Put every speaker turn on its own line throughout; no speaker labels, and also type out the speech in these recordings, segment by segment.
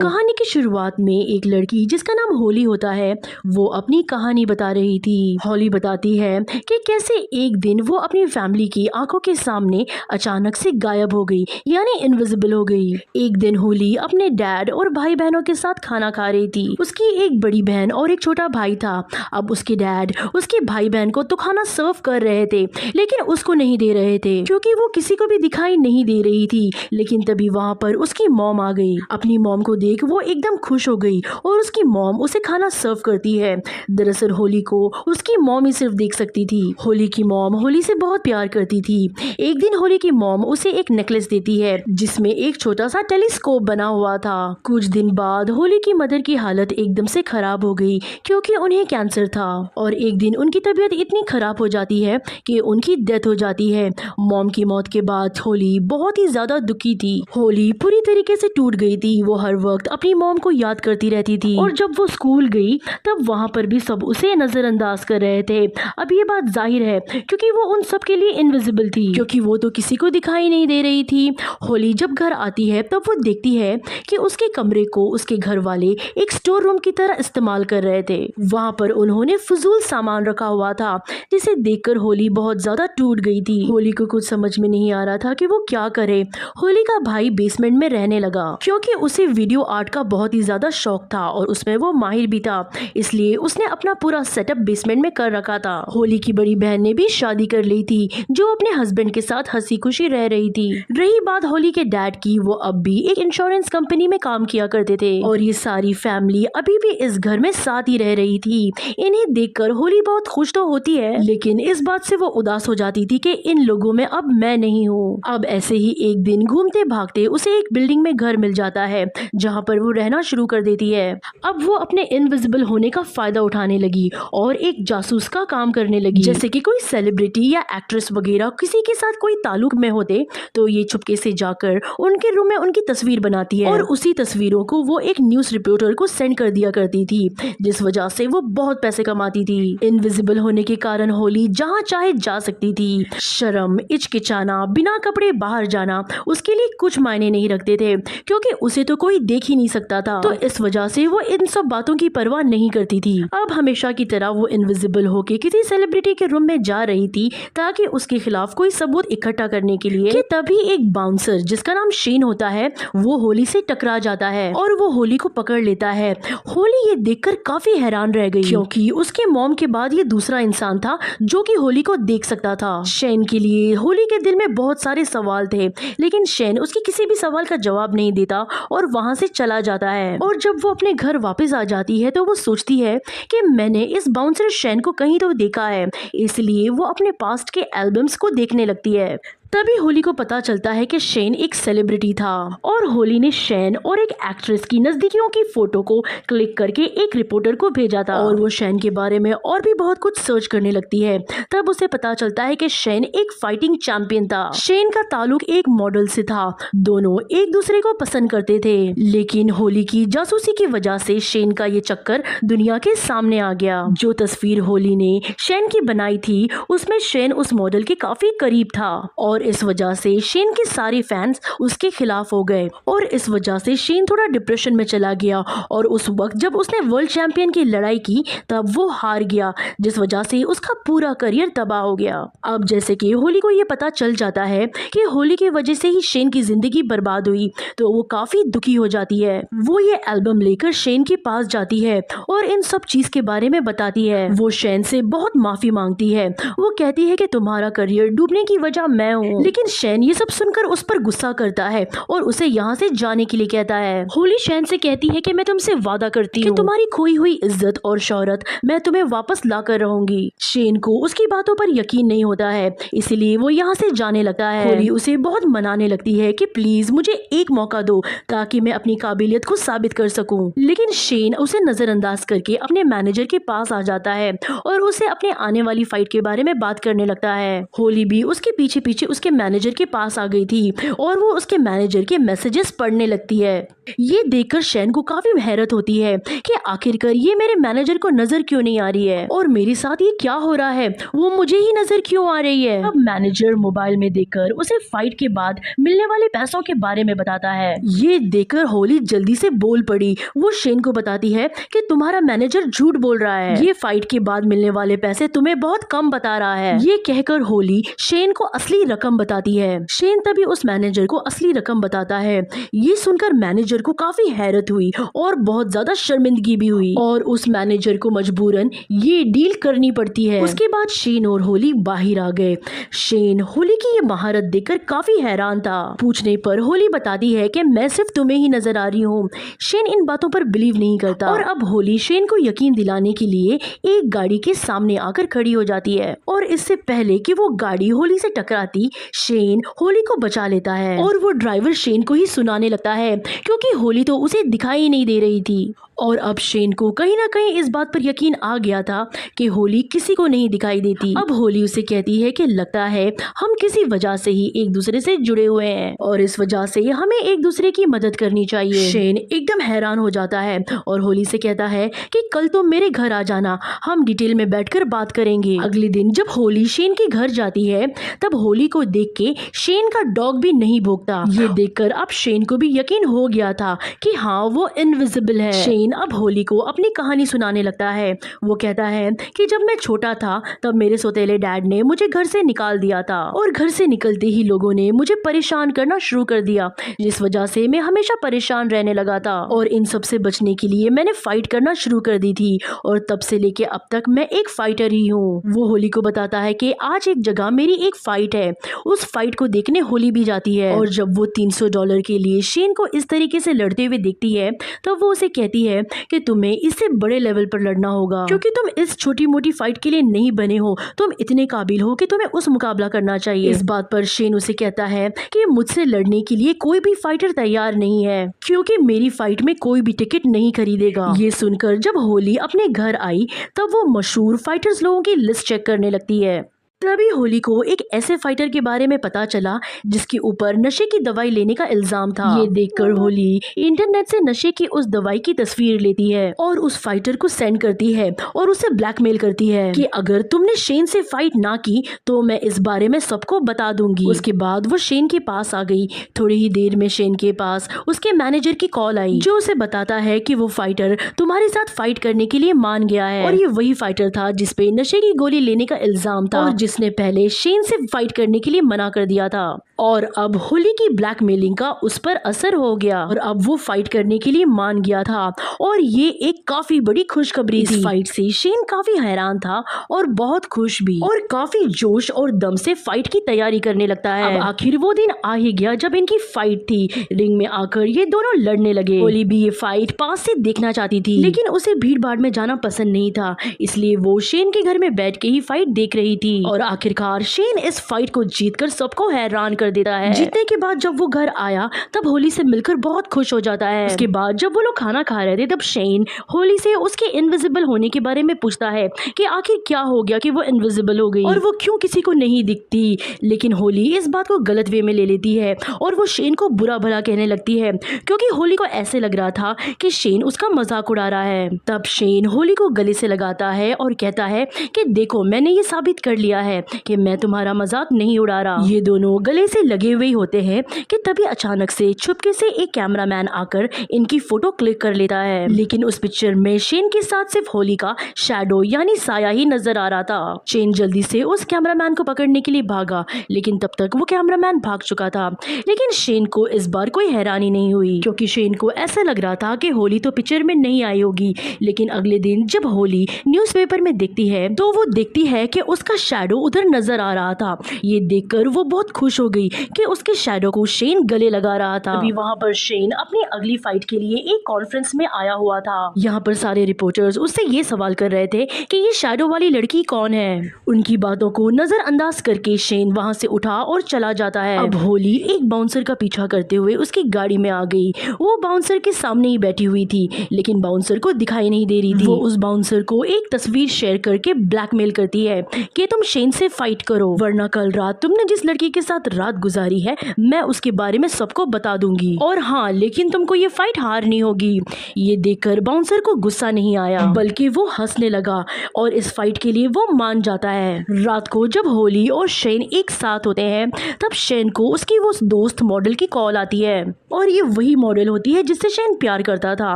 कहानी की शुरुआत में एक लड़की जिसका नाम होली होता है वो अपनी कहानी बता रही थी। होली बताती है कि कैसे एक दिन वो अपनी फैमिली की आंखों के सामने अचानक से गायब हो गई, यानी इनविजिबल हो गई। एक दिन होली अपने डैड और भाई बहनों के साथ खाना खा रही थी। उसकी एक बड़ी बहन और एक छोटा भाई था। अब उसके डैड उसके भाई बहन को तो खाना सर्व कर रहे थे, लेकिन उसको नहीं दे रहे थे क्योंकि वो किसी को भी दिखाई नहीं दे रही थी। लेकिन तभी वहाँ पर उसकी मॉम आ गई। अपनी मॉम को देख वो एकदम खुश हो गई और उसकी मॉम उसे खाना सर्व करती है। दरअसल होली को उसकी मॉम ही सिर्फ देख सकती थी। होली की मॉम होली से बहुत प्यार करती थी। एक दिन होली की मॉम उसे एक नेकलेस देती है जिसमें एक छोटा सा टेलीस्कोप बना हुआ था। कुछ दिन बाद होली की मदर की हालत एकदम से खराब हो गई क्योंकि उन्हें कैंसर था और एक दिन उनकी तबीयत इतनी खराब हो जाती है कि उनकी डेथ हो जाती है। मॉम की मौत के बाद होली बहुत ही ज्यादा दुखी थी। होली पूरी तरीके से टूट गई थी। वो हर वक्त अपनी मॉम को याद करती रहती थी और जब वो स्कूल गई तब वहाँ पर भी सब उसे नजरअंदाज कर रहे थे। अब ये बात जाहिर है क्योंकि वो उन सब के लिए इनविजिबल थी, क्योंकि वो तो किसी को दिखाई नहीं दे रही थी। होली जब घर आती है तब वो देखती है कि उसके कमरे को उसके घर वाले एक स्टोर रूम की तरह इस्तेमाल कर रहे थे। वहाँ पर उन्होंने फजूल सामान रखा हुआ था जिसे देखकर होली बहुत ज्यादा टूट गई थी। होली को कुछ समझ में नहीं आ रहा था कि वो क्या करे। होली का भाई बेसमेंट में रहने लगा क्योंकि उसे वीडियो आर्ट का बहुत ही ज्यादा शौक था और उसमें वो माहिर भी था, इसलिए उसने अपना पूरा सेटअप बेसमेंट में कर रखा था। होली की बड़ी बहन ने भी शादी कर ली थी जो अपने हस्बैंड के साथ हंसी खुशी रह रही थी। रही बात होली के डैड की, वो अब भी एक इंश्योरेंस कंपनी में काम किया करते थे और ये सारी फैमिली अभी भी इस घर में साथ ही रह रही थी। इन्हें देखकर होली बहुत खुश तो होती है, लेकिन इस बात से वो उदास हो जाती थी कि इन लोगों में अब मैं नहीं हूँ। अब ऐसे ही एक दिन घूमते भागते उसे एक बिल्डिंग में घर मिल जाता है जहाँ पर वो रहना शुरू कर देती है। अब वो अपने इनविजिबल होने का फायदा उठाने लगी और एक जासूस का काम करने लगी। जैसे कि कोई सेलिब्रिटी या एक्ट्रेस वगैरह किसी के साथ कोई ताल्लुक में होते तो ये चुपके से जाकर उनके रूम में उनकी तस्वीर बनाती है और उसी तस्वीरों को वो एक न्यूज रिपोर्टर को सेंड कर दिया करती थी, जिस वजह से वो बहुत पैसे कमाती थी। इनविजिबल होने के कारण होली जहाँ चाहे जा सकती थी। शर्म, हिचकिचाना, बिना कपड़े बाहर जाना उसके लिए कुछ मायने नहीं रखते थे क्योंकि उसे तो कोई देख ही नहीं सकता था। तो इस वजह से वो इन सब बातों की परवाह नहीं करती थी। अब हमेशा की तरह वो इनविजिबल होके किसी सेलिब्रिटी के रूम में जा रही थी ताकि उसके खिलाफ कोई सबूत इकट्ठा करने के लिए कि तभी एक बाउंसर जिसका नाम शेन होता है वो होली से टकरा जाता है और वो होली को पकड़ लेता है। होली ये देखकर काफी हैरान रह गई क्योंकि उसके मॉम के बाद ये दूसरा इंसान था जो कि होली को देख सकता था। शेन के लिए होली के दिल में बहुत सारे सवाल थे, लेकिन शेन उसके किसी भी सवाल का जवाब नहीं देता और वहाँ से चला जाता है। और जब वो अपने घर वापस आ जाती है तो वो सोचती है कि मैंने इस बाउंसर शेन को कहीं तो देखा है, इसलिए वो अपने पास्ट के एल्बम्स को देखने लगती है। तभी होली को पता चलता है कि शेन एक सेलिब्रिटी था और होली ने शेन और एक एक्ट्रेस की नजदीकियों की फोटो को क्लिक करके एक रिपोर्टर को भेजा था और वो शेन के बारे में और भी बहुत कुछ सर्च करने लगती है। तब उसे पता चलता है कि शेन एक फाइटिंग चैंपियन था। शेन का ताल्लुक एक मॉडल से था। दोनों एक दूसरे को पसंद करते थे, लेकिन होली की जासूसी की वजह से शेन का ये चक्कर दुनिया के सामने आ गया। जो तस्वीर होली ने शेन की बनाई थी उसमें शेन उस मॉडल के काफी करीब था और इस वजह से शेन के सारे फैंस उसके खिलाफ हो गए और इस वजह से शेन थोड़ा डिप्रेशन में चला गया और उस वक्त जब उसने वर्ल्ड चैंपियन की लड़ाई की तब वो हार गया, जिस वजह से उसका पूरा करियर तबाह हो गया। अब जैसे कि होली को ये पता चल जाता है कि होली की वजह से ही शेन की जिंदगी बर्बाद हुई तो वो काफी दुखी हो जाती है। वो ये एल्बम लेकर शेन के पास जाती है और इन सब चीज के बारे में बताती है। वो शेन से बहुत माफी मांगती है। वो कहती है कि तुम्हारा करियर डूबने की वजह मैं हूँ, लेकिन शेन ये सब सुनकर उस पर गुस्सा करता है और उसे यहाँ से जाने के लिए कहता है। होली शेन से कहती है कि मैं तुमसे वादा करती हूँ कि तुम्हारी खोई हुई इज्जत और शोहरत मैं तुम्हें वापस ला कर रहूंगी। शेन को उसकी बातों पर यकीन नहीं होता है, इसलिए वो यहाँ से जाने लगता है। होली उसे बहुत मनाने लगती है कि प्लीज मुझे एक मौका दो ताकि मैं अपनी काबिलियत को साबित कर सकूं, लेकिन शेन उसे नजरअंदाज करके अपने मैनेजर के पास आ जाता है और उसे अपने आने वाली फाइट के बारे में बात करने लगता है। होली भी उसके पीछे पीछे उसके मैनेजर के पास आ गई थी और वो उसके मैनेजर के मैसेजेस पढ़ने लगती है। ये देखकर शेन को काफी हैरत होती है कि आखिरकार ये मेरे मैनेजर को नजर क्यों नहीं आ रही है और मेरे साथ ये क्या हो रहा है, वो मुझे ही नजर क्यों आ रही है। अब मैनेजर मोबाइल में देखकर उसे फाइट के बाद मिलने वाले पैसों के बारे में बताता है। ये देखकर होली जल्दी से बोल पड़ी। वो शेन को बताती है कि तुम्हारा मैनेजर झूठ बोल रहा है, ये फाइट के बाद मिलने वाले पैसे तुम्हें बहुत कम बता रहा है। ये कहकर होली शेन को असली रकम बताती है। शेन तभी उस मैनेजर को असली रकम बताता है। ये सुनकर मैनेजर को काफी हैरत हुई और बहुत ज्यादा शर्मिंदगी भी हुई और उस मैनेजर को मजबूरन ये डील करनी पड़ती है। उसके बाद शेन और होली बाहर आ गए। शेन होली की ये महारत देखकर काफी हैरान था। पूछने पर होली बताती है कि मैं सिर्फ तुम्हें ही नजर आ रही हूँ। शेन इन बातों पर बिलीव नहीं करता और अब होली शेन को यकीन दिलाने के लिए एक गाड़ी के सामने आकर खड़ी हो जाती है और इससे पहले कि वो गाड़ी होली से टकराती, शेन होली को बचा लेता है और वो ड्राइवर शेन को ही सुनाने लगता है क्योंकि होली तो उसे दिखाई नहीं दे रही थी। और अब शेन को कहीं ना कहीं इस बात पर यकीन आ गया था कि होली किसी को नहीं दिखाई देती। अब होली उसे कहती है कि लगता है हम किसी वजह से ही एक दूसरे से जुड़े हुए हैं और इस वजह से हमें एक दूसरे की मदद करनी चाहिए। शेन एकदम हैरान हो जाता है और होली से कहता है कि कल तुम मेरे घर आ जाना, हम डिटेल में बैठकर बात करेंगे। अगले दिन जब होली शेन के घर जाती है तब होली को देख के शेन का डॉग भी नहीं भौंकता। ये देखकर अब शेन को भी यकीन हो गया था कि हाँ वो इनविजिबल है। शेन अब होली को अपनी कहानी सुनाने लगता है। वो कहता है कि जब मैं छोटा था तब मेरे सौतेले डैड ने मुझे घर से निकाल दिया था और घर से निकलते ही लोगों ने मुझे परेशान करना शुरू कर दिया, जिस वजह से मैं हमेशा परेशान रहने लगा था और इन सब से बचने के लिए मैंने फाइट करना शुरू कर दी थी और तब से लेके अब तक मैं एक फाइटर ही हूँ। वो होली को बताता है कि आज एक जगह मेरी एक फाइट है। उस फाइट को देखने होली भी जाती है और जब वो $300 के लिए शेन को इस तरीके से लड़ते हुए देखती है तब वो उसे कहती है कि तुम्हें इससे बड़े लेवल पर लड़ना होगा क्योंकि तुम इस छोटी मोटी फाइट के लिए नहीं बने हो, तुम इतने काबिल हो कि तुम्हें उस मुकाबला करना चाहिए। इस बात पर शेन उसे कहता है कि मुझसे लड़ने के लिए कोई भी फाइटर तैयार नहीं है क्योंकि मेरी फाइट में कोई भी टिकट नहीं खरीदेगा। ये सुनकर जब होली अपने घर आई तब वो मशहूर फाइटर्स लोगों की लिस्ट चेक करने लगती है। तभी होली को एक ऐसे फाइटर के बारे में पता चला जिसके ऊपर नशे की दवाई लेने का इल्जाम था। ये देखकर होली इंटरनेट से नशे की उस दवाई की तस्वीर लेती है और उस फाइटर को सेंड करती है और उसे ब्लैकमेल करती है कि अगर तुमने शेन से फाइट ना की तो मैं इस बारे में सबको बता दूंगी। उसके बाद वो शेन के पास आ गई। थोड़ी ही देर में शेन के पास उसके मैनेजर की कॉल आई जो उसे बताता है कि वो फाइटर तुम्हारे साथ फाइट करने के लिए मान गया है और ये वही फाइटर था जिसपे नशे की गोली लेने का इल्जाम था और जिसने पहले शेन से फाइट करने के लिए मना कर दिया था। और अब होली की ब्लैकमेलिंग का उस पर असर हो गया और अब वो फाइट करने के लिए मान गया था और ये एक काफी बड़ी खुशखबरी थी। इस फाइट से शेन काफी हैरान था और बहुत खुश भी और काफी जोश और दम से फाइट की तैयारी करने लगता है। अब आखिर वो दिन आ ही गया जब इनकी फाइट थी। रिंग में आकर ये दोनों लड़ने लगे। होली भी ये फाइट पास से देखना चाहती थी लेकिन उसे भीड़ भाड़ में जाना पसंद नहीं था, इसलिए वो शेन के घर में बैठ के ही फाइट देख रही थी और आखिरकार शेन इस फाइट को जीतकर सबको हैरान कर देता है। जीतने के बाद जब वो घर आया तब होली से मिलकर बहुत खुश हो जाता है। उसके बाद जब वो लोग खाना खा रहे थे तब शेन होली से उसके इनविजिबल होने के बारे में पूछता है कि आखिर क्या हो गया कि वो इनविजिबल हो गई और वो क्यों किसी को नहीं दिखती। लेकिन होली इस बात को गलत वे में ले लेती है और वो शेन को बुरा भला कहने लगती है क्योंकि होली को ऐसे लग रहा था कि शेन उसका मजाक उड़ा रहा है। तब शेन होली को गले से लगाता है और कहता है कि देखो मैंने ये साबित कर लिया है कि मैं तुम्हारा मजाक नहीं उड़ा रहा। ये दोनों गले से लगे हुए होते हैं कि तभी अचानक से छुपके से एक कैमरामैन आकर इनकी फोटो क्लिक कर लेता है। लेकिन उस पिक्चर में शेन के साथ सिर्फ होली का शैडो यानी साया ही नजर आ रहा था। शेन जल्दी से उस कैमरामैन को पकड़ने के लिए भागा लेकिन तब तक वो कैमरामैन भाग चुका था। लेकिन शेन को इस बार कोई हैरानी नहीं हुई क्योंकि शेन को ऐसा लग रहा था कि होली तो पिक्चर में नहीं आई होगी। लेकिन अगले दिन जब होली न्यूज़पेपर में देखती है तो वो देखती है कि उसका शैडो उधर नजर आ रहा था। ये देखकर वो बहुत खुश हो गई कि उसके शैडो को शेन गले लगा रहा था। अभी वहाँ पर शेन अपनी अगली फाइट के लिए एक कॉन्फ्रेंस में आया हुआ था। यहाँ पर सारे रिपोर्टर्स उससे ये सवाल कर रहे थे कि ये शैडो वाली लड़की कौन है। उनकी बातों को नजरअंदाज करके शेन वहाँ से उठा और चला जाता है। अब होली एक बाउंसर का पीछा करते हुए उसकी गाड़ी में आ गई। वो बाउंसर के सामने ही बैठी हुई थी, लेकिन बाउंसर को दिखाई नहीं दे रही थी। वो उस बाउंसर को एक तस्वीर शेयर करके ब्लैकमेल करती है कि तुम शेन से फाइट करो, वरना कल रात तुमने जिस लड़की के साथ रात गुजारी है मैं उसके बारे में सबको बता दूंगी। और हाँ, लेकिन तुमको ये फाइट हारनी होगी। ये देखकर बाउंसर को गुस्सा नहीं आया, बल्कि वो हंसने लगा और इस फाइट के लिए वो मान जाता है। रात को जब होली और शेन एक साथ होते हैं तब शेन को उसकी वो दोस्त मॉडल की कॉल आती है और ये वही मॉडल होती है जिससे शेन प्यार करता था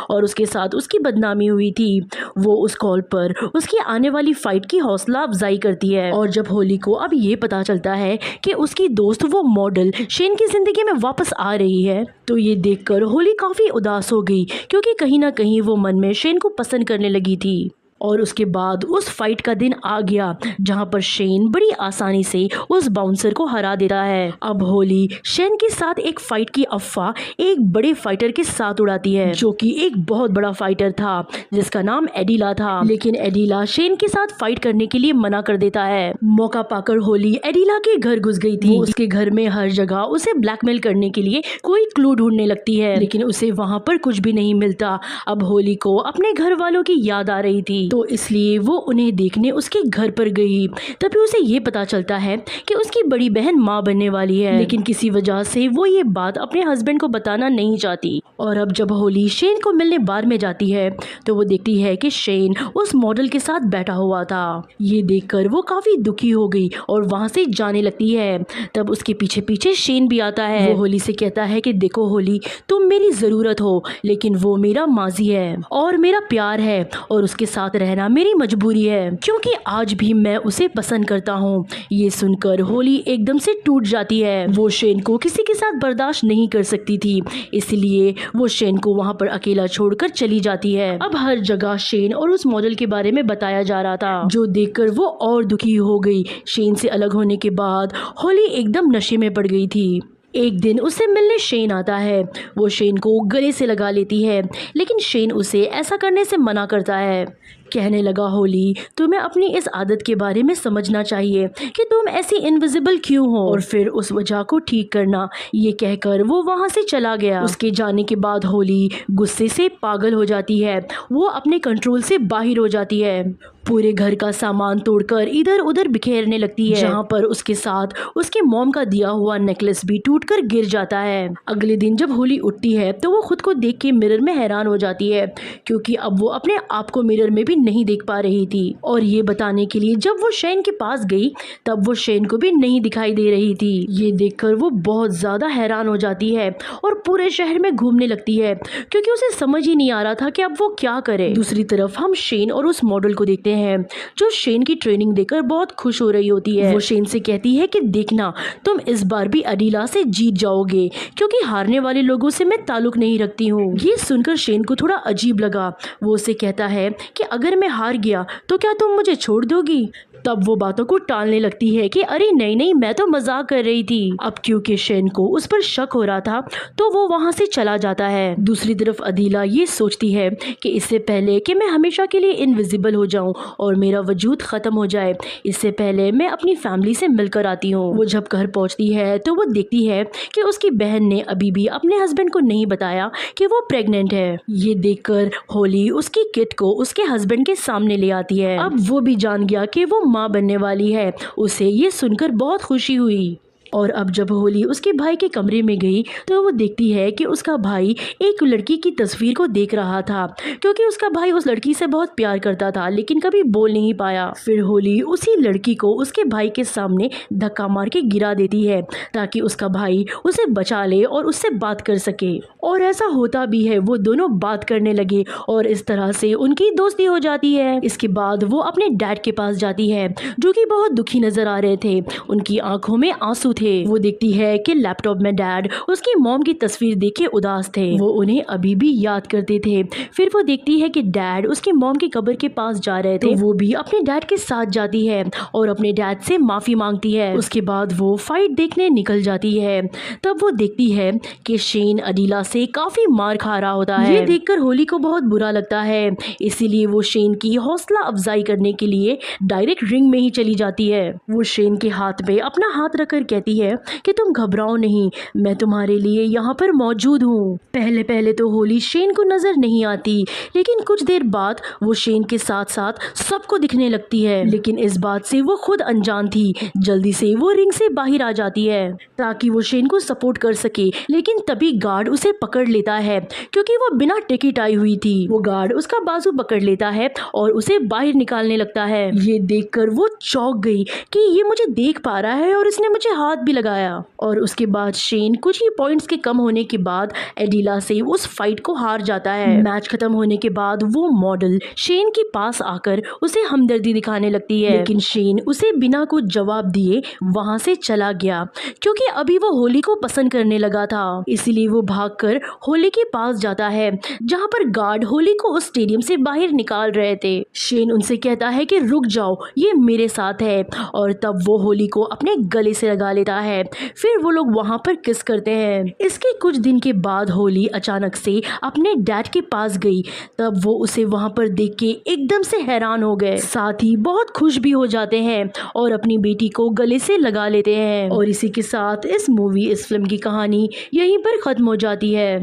और उसके साथ उसकी बदनामी हुई थी। वो उस कॉल पर उसकी आने वाली फाइट की हौसला अफजाई करती है और जब होली को अब ये पता चलता है कि उसकी दोस्त वो मॉडल शेन की जिंदगी में वापस आ रही है तो ये देखकर होली काफी उदास हो गई, क्योंकि कहीं ना कहीं वो मन में शेन को पसंद करने लगी थी। और उसके बाद उस फाइट का दिन आ गया जहां पर शेन बड़ी आसानी से उस बाउंसर को हरा देता है। अब होली शेन के साथ एक फाइट की अफवाह एक बड़े फाइटर के साथ उड़ाती है, जो कि एक बहुत बड़ा फाइटर था जिसका नाम एडिला था। लेकिन एडिला शेन के साथ फाइट करने के लिए मना कर देता है। मौका पाकर होली एडिला के घर घुस गई थी। उसके घर में हर जगह उसे ब्लैकमेल करने के लिए कोई क्लू ढूंढने लगती है, लेकिन उसे वहाँ पर कुछ भी नहीं मिलता। अब होली को अपने घर वालों की याद आ रही थी, तो इसलिए वो उन्हें देखने उसके घर पर गई। तभी उसे ये पता चलता है कि उसकी बड़ी बहन माँ बनने वाली है, लेकिन किसी वजह से वो ये बात अपने हस्बैंड को बताना नहीं चाहती। और अब जब होली शेन को मिलने बार में जाती है तो वो देखती है कि शेन उस मॉडल के साथ बैठा हुआ था। ये देखकर वो काफी दुखी हो गई और वहाँ से जाने लगती है। तब उसके पीछे पीछे शेन भी आता है। वो होली से कहता है कि देखो होली, तुम मेरी जरूरत हो, लेकिन वो मेरा माजी है और मेरा प्यार है और उसके साथ रहना मेरी मजबूरी है, क्योंकि आज भी मैं उसे पसंद करता हूँ। ये सुनकर होली एकदम से टूट जाती है। वो शेन को किसी के साथ बर्दाश्त नहीं कर सकती थी, इसलिए वो शेन को वहाँ पर अकेला छोड़कर चली जाती है। अब हर जगह शेन और उस मॉडल के बारे में बताया जा रहा था, जो देखकर वो और दुखी हो गई। शेन से अलग होने के बाद होली एकदम नशे में पड़ गई थी। एक दिन उससे मिलने शेन आता है। वो शेन को गले से लगा लेती है, लेकिन शेन उसे ऐसा करने से मना करता है। कहने लगा, होली, तुम्हें अपनी इस आदत के बारे में समझना चाहिए कि तुम ऐसी इनविजिबल क्यों हो और फिर उस वजह को ठीक करना। ये कहकर वो वहाँ से चला गया। उसके जाने के बाद होली गुस्से से पागल हो जाती है। वो अपने कंट्रोल से बाहर हो जाती है। पूरे घर का सामान तोड़कर इधर उधर बिखेरने लगती है, जहाँ पर उसके साथ उसके मॉम का दिया हुआ नेकलेस भी टूटकर गिर जाता है। अगले दिन जब होली उठती है तो वो खुद को देख के मिरर में हैरान हो जाती है, क्योंकि अब वो अपने आप को मिरर में भी नहीं देख पा रही थी। और ये बताने के लिए जब वो शेन के पास गई तब वो शेन को भी नहीं दिखाई दे रही थी। ये देखकर वो बहुत ज्यादा हैरान हो जाती है और पूरे शहर में घूमने लगती है, क्योंकि उसे समझ ही नहीं आ रहा था कि अब वो क्या करे। दूसरी तरफ हम शेन और उस मॉडल को देखते हैं, जो शेन की ट्रेनिंग देकर बहुत खुश हो रही होती है। वो शेन से कहती है कि देखना, तुम इस बार भी एडिला से जीत जाओगे, क्योंकि हारने वाले लोगों से मैं ताल्लुक नहीं रखती हूँ। ये सुनकर शेन को थोड़ा अजीब लगा। वो उसे कहता है कि अगर मैं हार गया तो क्या तुम मुझे छोड़ दोगी? तब वो बातों को टालने लगती है कि अरे नहीं नहीं, मैं तो मजाक कर रही थी। अब क्योंकि शेन को उस पर शक हो रहा था तो वो वहाँ से चला जाता है। दूसरी तरफ अदीला ये सोचती है कि इससे पहले कि मैं हमेशा के लिए इनविजिबल हो जाऊं और मेरा वजूद खत्म हो जाए, इससे पहले मैं अपनी फैमिली से मिलकर आती हूँ। वो जब घर पहुँचती है तो वो देखती है कि उसकी बहन ने अभी भी अपने हस्बैंड को नहीं बताया कि वो प्रेग्नेंट है। ये देखकर होली उसकी किट को उसके हस्बैंड के सामने ले आती है। अब वो भी जान गया कि वो माँ बनने वाली है। उसे ये सुनकर बहुत खुशी हुई। और अब जब होली उसके भाई के कमरे में गई तो वो देखती है कि उसका भाई एक लड़की की तस्वीर को देख रहा था, क्योंकि उसका भाई उस लड़की से बहुत प्यार करता था लेकिन कभी बोल नहीं पाया। फिर होली उसी लड़की को उसके भाई के सामने धक्का मार के गिरा देती है ताकि उसका भाई उसे बचा ले और उससे बात कर सके। और ऐसा होता भी है, वो दोनों बात करने लगे और इस तरह से उनकी दोस्ती हो जाती है। इसके बाद वो अपने डैड के पास जाती है, जो कि बहुत दुखी नजर आ रहे थे। उनकी आंखों में आंसू थे देखे। वो देखती है कि लैपटॉप में डैड उसकी मॉम की तस्वीर देख के उदास थे। वो उन्हें अभी भी याद करते थे। फिर वो देखती है कि डैड उसकी मॉम की कब्र के पास जा रहे थे। तो वो भी अपने डैड के साथ जाती है और अपने डैड से माफी मांगती है। उसके बाद वो फाइट देखने निकल जाती है। तब वो देखती है कि शेन अडीला से काफी मार खा रहा होता है। ये देखकर होली को बहुत बुरा लगता है, इसीलिए वो शेन की हौसला अफजाई करने के लिए डायरेक्ट रिंग में ही चली जाती है। वो शेन के हाथ पे अपना हाथ रखकर कहती है कि तुम घबराओ नहीं, मैं तुम्हारे लिए यहाँ पर मौजूद हूँ। पहले पहले तो होली शेन को नजर नहीं आती, लेकिन कुछ देर बाद वो शेन के साथ साथ सबको दिखने लगती है। लेकिन इस बात से वो खुद अनजान थी। जल्दी से वो रिंग से बाहर आ जाती है ताकि वो शेन को सपोर्ट कर सके, लेकिन तभी गार्ड उसे पकड़ लेता है क्योंकि वो बिना टिकट आई हुई थी। वो गार्ड उसका बाजू पकड़ लेता है और उसे बाहर निकालने लगता है। ये देखकर वो चौंक गई कि ये मुझे देख पा रहा है और इसने मुझे हाथ भी लगाया। और उसके बाद शेन कुछ ही पॉइंट्स के कम होने के बाद एडिला से उस फाइट को हार जाता है। मैच खत्म होने के बाद वो मॉडल शेन के पास आकर उसे हमदर्दी दिखाने लगती है, लेकिन शेन उसे बिना कुछ जवाब दिए वहां से चला गया क्योंकि अभी वो होली को पसंद करने लगा था। इसीलिए वो भागकर होली के पास जाता है जहां पर गार्ड होली को उस स्टेडियम से बाहर निकाल रहे थे। शेन उनसे कहता है कि रुक जाओ, ये मेरे साथ है, और तब वो होली को अपने गले से लगा लेता है। फिर वो लोग वहां पर किस करते हैं। इसके कुछ दिन के बाद होली अचानक से अपने डैड के पास गई। तब वो उसे वहां पर देख के एकदम से हैरान हो गए, साथ ही बहुत खुश भी हो जाते हैं और अपनी बेटी को गले से लगा लेते हैं। और इसी के साथ इस फिल्म की कहानी यहीं पर खत्म हो जाती है।